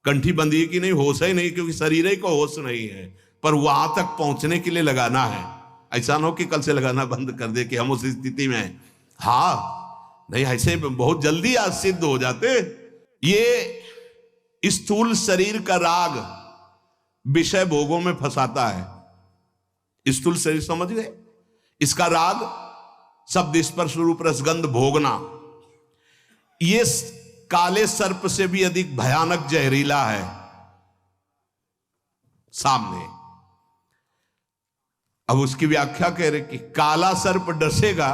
कंठी बंदी की नहीं, होश है नहीं, क्योंकि शरीर ही को होश नहीं है। पर वहां तक पहुंचने के लिए लगाना है। ऐसा ना हो कि कल से लगाना बंद कर दे कि हम उस स्थिति में। हाँ, नहीं, ऐसे बहुत जल्दी आज सिद्ध हो जाते। ये स्थूल शरीर का राग विषय भोगों में फंसाता है। स्थूल शरीर समझ गए? इसका राग शब्द, स्पर्श, रूप, रसगंध भोगना, ये काले सर्प से भी अधिक भयानक जहरीला है। सामने अब उसकी व्याख्या कह रहे कि काला सर्प डसेगा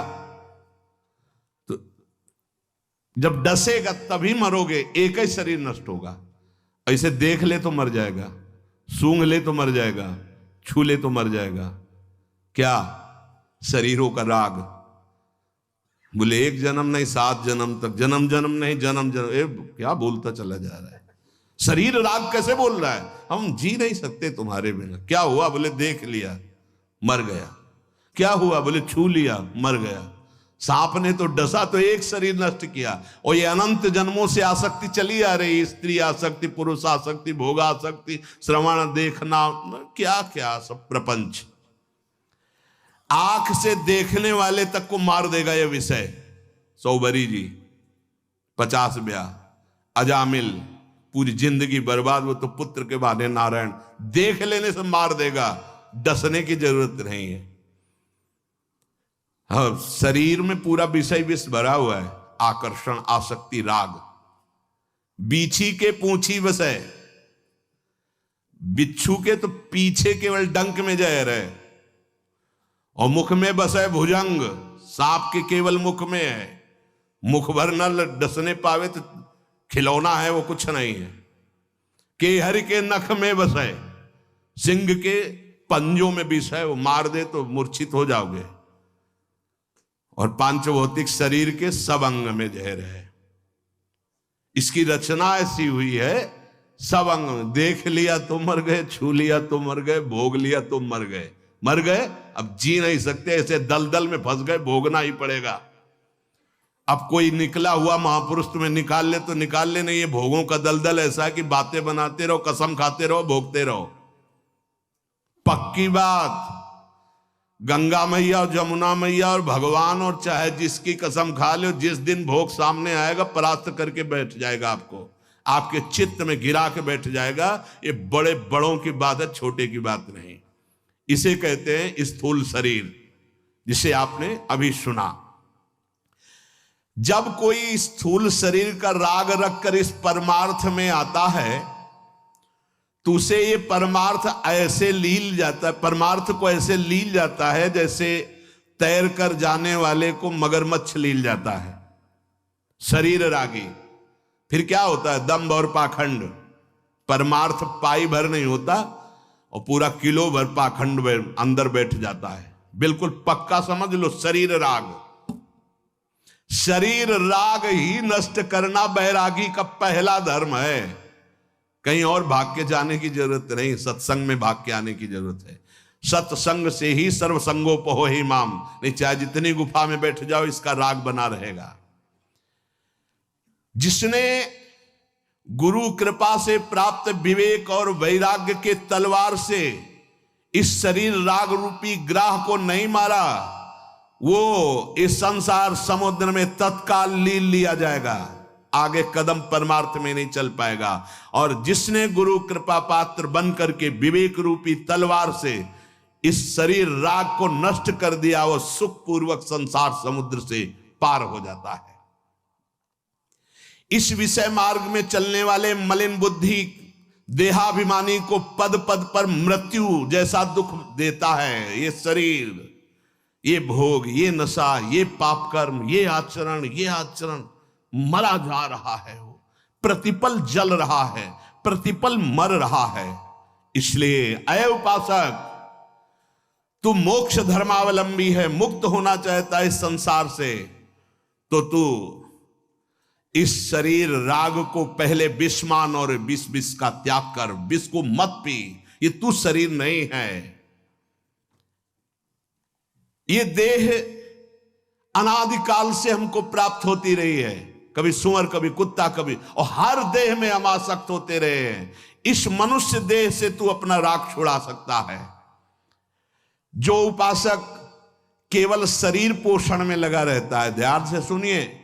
तो जब डसेगा तभी मरोगे, एक ही शरीर नष्ट होगा। ऐसे देख ले तो मर जाएगा, सूंघ ले तो मर जाएगा, छू ले तो मर जाएगा। क्या? शरीरों का राग। बोले 1 जन्म नहीं 7 जन्म तक, जन्म जन्म नहीं जन्म जन्म। क्या बोलता चला जा रहा है? शरीर राग कैसे बोल रहा है? हम जी नहीं सकते तुम्हारे बिना। क्या हुआ? बोले देख लिया, मर गया। क्या हुआ? बोले छू लिया, मर गया। सांप ने तो डसा तो एक शरीर नष्ट किया, और ये अनंत जन्मों से आसक्ति चली आ रही। स्त्री आसक्ति, पुरुष आसक्ति, भोग आसक्ति, श्रवण, देखना, क्या क्या सब प्रपंच। आंख से देखने वाले तक को मार देगा यह विषय। सौबरी जी 50 ब्याह, अजामिल पूरी जिंदगी बर्बाद। वो तो पुत्र के बहाने नारायण, देख लेने से मार देगा, डसने की जरूरत नहीं है। हाँ, शरीर में पूरा विषय विष भरा हुआ है, आकर्षण, आसक्ति, राग। बीछी के पूंछी बसे, बिच्छू के तो पीछे केवल डंक में जहर है, और मुख में बसे भुजंग, सांप के केवल मुख में है। मुख भर न डसने पावे तो खिलौना है, वो कुछ नहीं है। केहर के नख में बसे, सिंह के पंजों में विष है, वो मार दे तो मूर्छित हो जाओगे। और पांचभौतिक शरीर के सब अंग में जहर है। इसकी रचना ऐसी हुई है, सब अंग। देख लिया तो मर गए, छू लिया तो मर गए, भोग लिया तो मर गए। मर गए, अब जी नहीं सकते, ऐसे दलदल में फंस गए, भोगना ही पड़ेगा। अब कोई निकला हुआ महापुरुष तुम्हें निकाल ले तो निकाल ले, नहीं। ये भोगों का दलदल ऐसा है कि बातें बनाते रहो, कसम खाते रहो, भोगते रहो। पक्की बात, गंगा मैया और जमुना मैया और भगवान और चाहे जिसकी कसम खा लो, जिस दिन भोग सामने आएगा परास्त करके बैठ जाएगा आपको, आपके चित्त में गिरा के बैठ जाएगा। ये बड़े बड़ों की बात है, छोटे की बात नहीं। इसे कहते हैं स्थूल शरीर, जिसे आपने अभी सुना। जब कोई स्थूल शरीर का राग रखकर इस परमार्थ में आता है तो उसे ये परमार्थ ऐसे लील जाता है, परमार्थ को ऐसे लील जाता है जैसे तैर कर जाने वाले को मगरमच्छ लील जाता है। शरीर रागी। फिर क्या होता है? दंभ और पाखंड। परमार्थ पाई भर नहीं होता और पूरा किलो भर पाखंड अंदर बैठ जाता है। बिल्कुल पक्का समझ लो, शरीर राग। शरीर राग ही नष्ट करना बैरागी का पहला धर्म है। कहीं और भाग के जाने की जरूरत नहीं, सत्संग में भाग के आने की जरूरत है। सत्संग से ही सर्वसंगोपहो ही माम। नहीं चाहे जितनी गुफा में बैठ जाओ, इसका राग बना रहेगा। जिसने गुरु कृपा से प्राप्त विवेक और वैराग्य के तलवार से इस शरीर राग रूपी ग्राह को नहीं मारा, वो इस संसार समुद्र में तत्काल लीन लिया जाएगा, आगे कदम परमार्थ में नहीं चल पाएगा। और जिसने गुरु कृपा पात्र बन करके विवेक रूपी तलवार से इस शरीर राग को नष्ट कर दिया, वो सुखपूर्वक संसार समुद्र से पार हो जाता है। इस विषय मार्ग में चलने वाले मलिन बुद्धि देहाभिमानी को पद पद पर मृत्यु जैसा दुख देता है। ये शरीर, ये भोग, ये नशा, ये पाप कर्म, ये आचरण मरा जा रहा है। वो प्रतिपल जल रहा है, प्रतिपल मर रहा है। इसलिए अय उपासक, तू मोक्ष धर्मावलंबी है, मुक्त होना चाहता है इस संसार से, तो तू इस शरीर राग को पहले विष मान और विष का त्याग कर। विष को मत पी, ये तू शरीर नहीं है। ये देह अनादिकाल से हमको प्राप्त होती रही है, कभी सुअर, कभी कुत्ता, कभी, और हर देह में हम आसक्त होते रहे हैं। इस मनुष्य देह से तू अपना राग छुड़ा सकता है। जो उपासक केवल शरीर पोषण में लगा रहता है, ध्यान से सुनिए,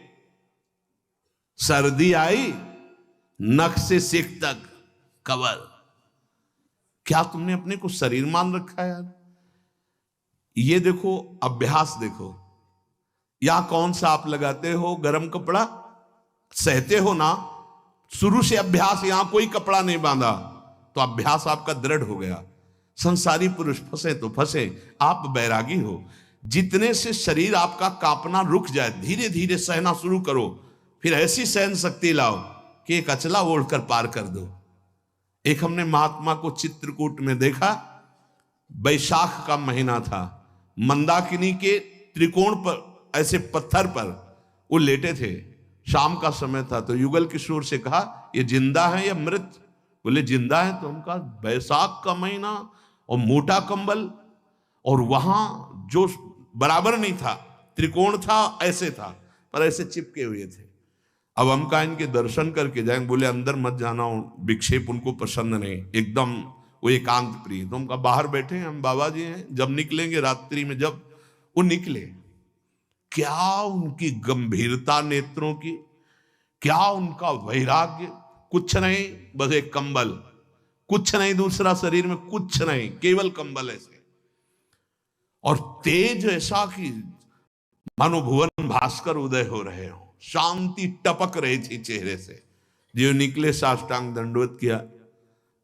सर्दी आई, नख से सिख तक कवर। क्या तुमने अपने को शरीर मान रखा है यार? ये देखो, अभ्यास देखो, या कौन सा आप लगाते हो गर्म कपड़ा, सहते हो ना, शुरू से अभ्यास, यहां कोई कपड़ा नहीं बांधा तो अभ्यास आपका दृढ़ हो गया। संसारी पुरुष फंसे तो फंसे, आप बैरागी हो। जितने से शरीर आपका कांपना रुक जाए, धीरे धीरे सहना शुरू करो। फिर ऐसी सहन शक्ति लाओ कि एक अचला ओढ़कर पार कर दो। एक हमने महात्मा को चित्रकूट में देखा, बैसाख का महीना था, मंदाकिनी के त्रिकोण पर, ऐसे पत्थर पर वो लेटे थे, शाम का समय था। तो युगल किशोर से कहा, ये जिंदा है या मृत? बोले जिंदा है। तो हम कहा, बैसाख का महीना और मोटा कंबल, और वहां जो बराबर नहीं था, त्रिकोण था, ऐसे था, पर ऐसे चिपके हुए थे। अब हम कहा इनके दर्शन करके जाएंगे। बोले अंदर मत जाना, विक्षेप उनको पसंद नहीं, एकदम वो एकांत प्रिय। तो हम कहा बाहर बैठे हैं, हम बाबा जी हैं, जब निकलेंगे रात्रि में। जब वो निकले, क्या उनकी गंभीरता नेत्रों की, क्या उनका वैराग्य, कुछ नहीं, बस एक कंबल, कुछ नहीं, दूसरा शरीर में कुछ नहीं, केवल कंबल ऐसे। और तेज ऐसा कि मानो भुवन भास्कर उदय हो रहे हो, शांति टपक रही थी चेहरे से। जो निकले, साष्टांग दंडवत किया,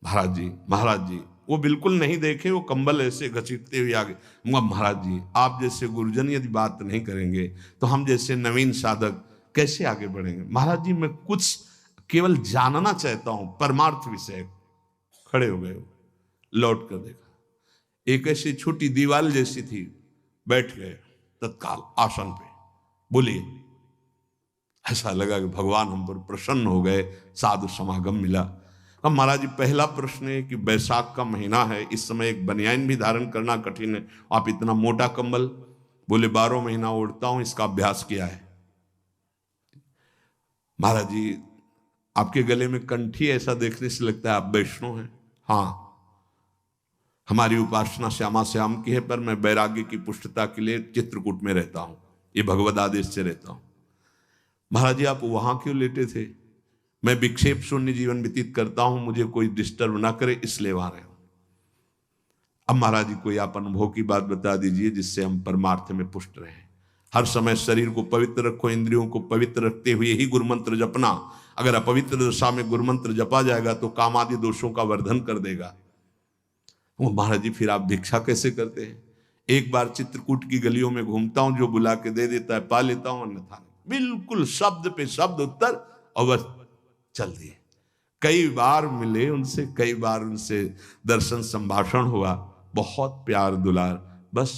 महाराज जी, महाराज जी। वो बिल्कुल नहीं देखे, वो कंबल ऐसे घसीटते हुए आगे। महाराज जी, आप जैसे गुरुजन यदि बात नहीं करेंगे तो हम जैसे नवीन साधक कैसे आगे बढ़ेंगे? महाराज जी, मैं कुछ केवल जानना चाहता हूं, परमार्थ विषय। खड़े हो गए, लौट कर देखा, एक ऐसी छोटी दीवार जैसी थी, बैठ गए तत्काल आसन पे। बोलिए। ऐसा लगा कि भगवान हम पर प्रसन्न हो गए, साधु समागम मिला। अब महाराज जी, पहला प्रश्न है कि बैसाख का महीना है, इस समय एक बनियान भी धारण करना कठिन है, आप इतना मोटा कंबल? बोले 12 महीना ओढ़ता हूं, इसका अभ्यास किया है। महाराज जी, आपके गले में कंठी, ऐसा देखने से लगता है आप वैष्णव हैं। हाँ, हमारी उपासना श्यामा श्याम की है, पर मैं वैराग्य की पुष्टता के लिए चित्रकूट में रहता हूं, ये भगवद आदेश से रहता हूं। महाराज जी, आप वहां क्यों लेटे थे? मैं विक्षेप शून्य जीवन व्यतीत करता हूं, मुझे कोई डिस्टर्ब ना करे, इसलिए वहां रहे। अब महाराज जी, कोई आप अनुभव की बात बता दीजिए जिससे हम परमार्थ में पुष्ट रहें। हर समय शरीर को पवित्र रखो, इंद्रियों को पवित्र रखते हुए ही गुरुमंत्र जपना। अगर अपवित्र दशा में गुरुमंत्र जपा जाएगा तो काम आदि दोषों का वर्धन कर देगा। महाराज जी, फिर आप भिक्षा कैसे करते हैं? एक बार चित्रकूट की गलियों में घूमता हूं, जो बुला के दे देता है पा लेता हूं, अन्यथा नहीं। बिल्कुल शब्द पे शब्द उत्तर, और बस चल दिए। कई बार मिले उनसे, कई बार उनसे दर्शन संभाषण हुआ, बहुत प्यार दुलार, बस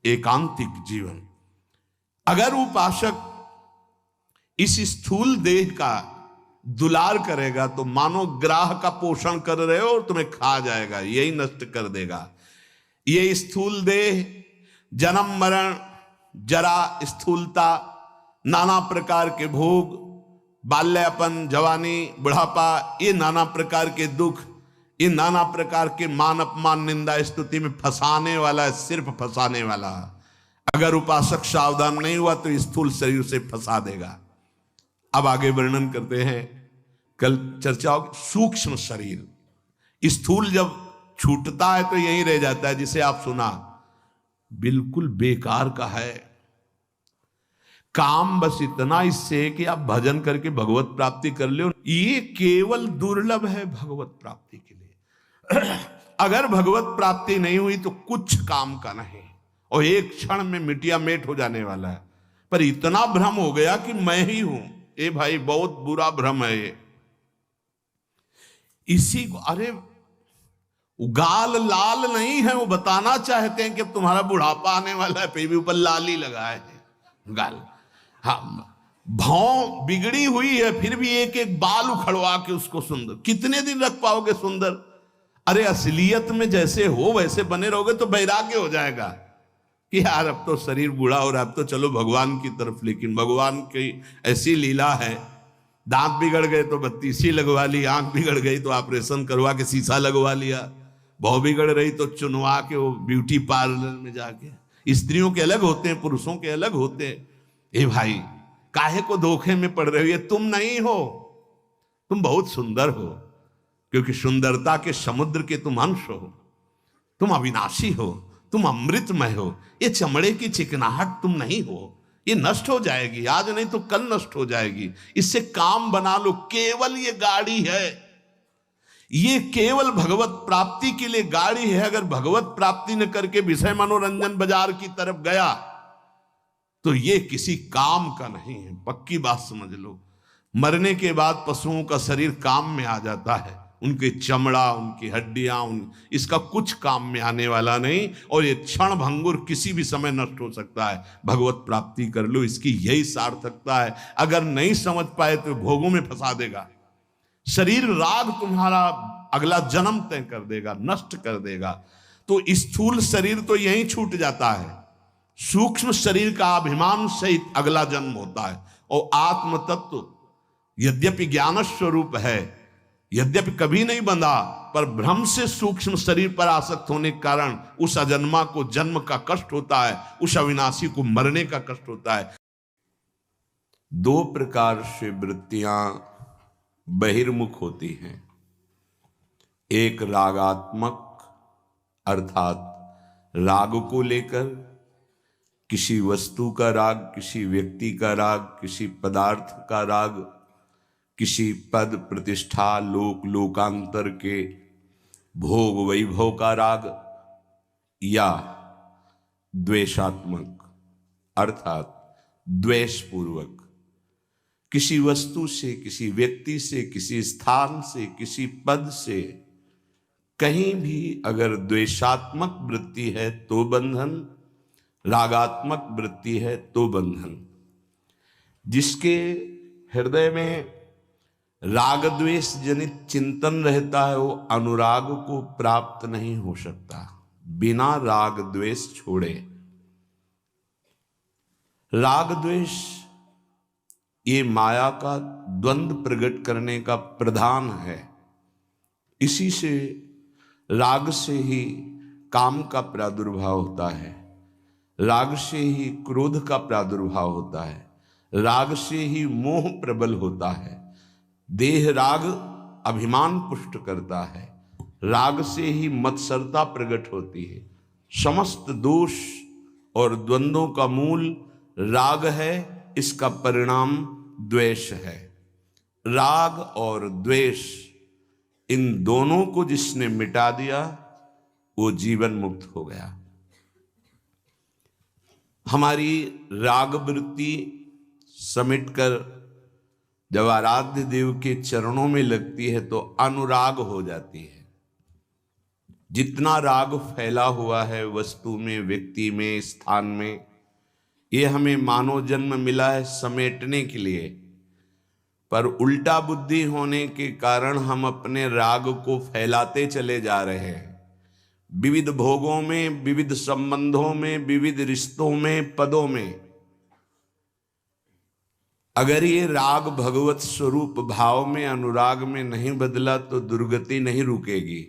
एकांतिक जीवन। अगर उपासक इस स्थूल देह का दुलार करेगा तो मानो ग्राह का पोषण कर रहे हो और तुम्हें खा जाएगा, यही नष्ट कर देगा। ये स्थूल देह जन्म मरण जरा स्थूलता, नाना प्रकार के भोग, बाल्यापन जवानी बुढ़ापा, ये नाना प्रकार के दुख, ये नाना प्रकार के मान अपमान निंदा स्तुति में फंसाने वाला है, सिर्फ फंसाने वाला। अगर उपासक सावधान नहीं हुआ तो स्थूल शरीर से फंसा देगा। अब आगे वर्णन करते हैं, कल चर्चा होगी सूक्ष्म शरीर। स्थूल जब छूटता है तो यहीं रह जाता है, जिसे आप सुना बिल्कुल बेकार का है। काम बस इतना इससे कि आप भजन करके भगवत प्राप्ति कर लो, ये केवल दुर्लभ है भगवत प्राप्ति के लिए। अगर भगवत प्राप्ति नहीं हुई तो कुछ काम का नहीं, और एक क्षण में मिटिया मेट हो जाने वाला है। पर इतना भ्रम हो गया कि मैं ही हूं, ए भाई बहुत बुरा भ्रम है ये। इसी को, अरे गाल लाल नहीं है, वो बताना चाहते हैं कि अब तुम्हारा बुढ़ापा आने वाला है, फिर भी ऊपर लाल ही लगा है गाल। हाँ, भौं बिगड़ी हुई है, फिर भी एक एक बाल उखड़वा के उसको सुंदर, कितने दिन रख पाओगे सुंदर? अरे असलियत में जैसे हो वैसे बने रहोगे तो वैराग्य हो जाएगा कि यार अब तो शरीर बूढ़ा हो रहा है, अब तो चलो भगवान की तरफ। लेकिन भगवान की ऐसी लीला है, दांत बिगड़ गए तो बत्तीसी लगवा ली, आंख बिगड़ गई तो ऑपरेशन करवा के शीशा लगवा लिया, बहु बिगड़ रही तो चुनवा के वो ब्यूटी पार्लर में जाके। स्त्रियों के अलग होते हैं, पुरुषों के अलग होते हैं। ए भाई, काहे को धोखे में पड़ रहे हो? ये तुम नहीं हो, तुम बहुत सुंदर हो, क्योंकि सुंदरता के समुद्र के तुम अंश हो, तुम अविनाशी हो, तुम अमृतमय हो। ये चमड़े की चिकनाहट तुम नहीं हो, ये नष्ट हो जाएगी, आज नहीं तो कल नष्ट हो जाएगी। इससे काम बना लो, केवल ये गाड़ी है, ये केवल भगवत प्राप्ति के लिए गाड़ी है। अगर भगवत प्राप्ति न करके विषय मनोरंजन बाजार की तरफ गया तो ये किसी काम का नहीं है, पक्की बात समझ लो। मरने के बाद पशुओं का शरीर काम में आ जाता है, उनके चमड़ा, उनकी हड्डियां, इसका कुछ काम में आने वाला नहीं, और ये क्षण भंगुर किसी भी समय नष्ट हो सकता है। भगवत प्राप्ति कर लो, इसकी यही सार्थकता है। अगर नहीं समझ पाए तो भोगों में फंसा देगा। शरीर राग तुम्हारा अगला जन्म तय कर देगा, नष्ट कर देगा। तो स्थूल शरीर तो यहीं छूट जाता है, सूक्ष्म शरीर का अभिमान सहित अगला जन्म होता है। और आत्म तत्व यद्यपि ज्ञान स्वरूप है, यद्यपि कभी नहीं बंधा, पर भ्रम से सूक्ष्म शरीर पर आसक्त होने के कारण उस अजन्मा को जन्म का कष्ट होता है, उस अविनाशी को मरने का कष्ट होता है। दो प्रकार से वृत्तियां बहिर्मुख होती हैं। एक रागात्मक, अर्थात राग को लेकर, किसी वस्तु का राग, किसी व्यक्ति का राग, किसी पदार्थ का राग, किसी पद प्रतिष्ठा, लोक लोकांतर के भोग वैभव का राग, या द्वेषात्मक अर्थात द्वेषपूर्वक किसी वस्तु से, किसी व्यक्ति से, किसी स्थान से, किसी पद से कहीं भी अगर द्वेषात्मक वृत्ति है तो बंधन, रागात्मक वृत्ति है तो बंधन। जिसके हृदय में राग द्वेष जनित चिंतन रहता है वो अनुराग को प्राप्त नहीं हो सकता, बिना राग द्वेष छोड़े। राग द्वेष ये माया का द्वंद्व प्रकट करने का प्रधान है। इसी से राग से ही काम का प्रादुर्भाव होता है, राग से ही क्रोध का प्रादुर्भाव होता है, राग से ही मोह प्रबल होता है। देह राग अभिमान पुष्ट करता है, राग से ही मत्सरता प्रकट होती है। समस्त दोष और द्वंद्वों का मूल राग है, इसका परिणाम द्वेष है। राग और द्वेष इन दोनों को जिसने मिटा दिया वो जीवन मुक्त हो गया। हमारी राग वृत्ति समेटकर जब आराध्य देव के चरणों में लगती है तो अनुराग हो जाती है। जितना राग फैला हुआ है वस्तु में, व्यक्ति में, स्थान में, ये हमें मानव जन्म मिला है समेटने के लिए, पर उल्टा बुद्धि होने के कारण हम अपने राग को फैलाते चले जा रहे हैं। विविध भोगों में, विविध संबंधों में, विविध रिश्तों में, पदों में। अगर ये राग भगवत स्वरूप भाव में, अनुराग में नहीं बदला तो दुर्गति नहीं रुकेगी।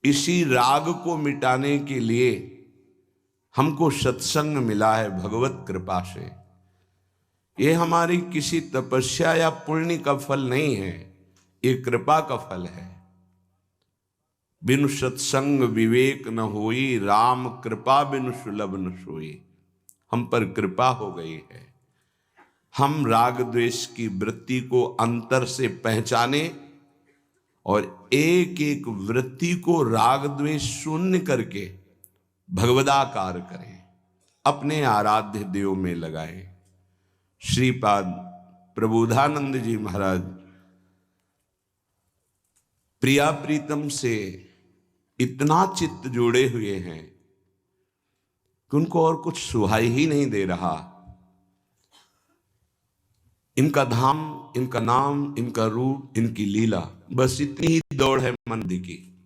इसी राग को मिटाने के लिए हमको सत्संग मिला है भगवत कृपा से। ये हमारी किसी तपस्या या पुण्य का फल नहीं है, ये कृपा का फल है। बिनु सत्संग विवेक न होई, राम कृपा बिनु सुलभ न सोई। हम पर कृपा हो गई है। हम राग द्वेष की वृत्ति को अंतर से पहचाने और एक एक वृत्ति को राग द्वेष शून्य करके भगवदाकार करें, अपने आराध्य देव में लगाएं। श्रीपाद प्रबोधानंद जी महाराज प्रिया प्रीतम से इतना चित्त जोड़े हुए हैं कि उनको और कुछ सुहाई ही नहीं दे रहा। इनका धाम, इनका नाम, इनका रूप, इनकी लीला, बस इतनी ही दौड़ है मन की।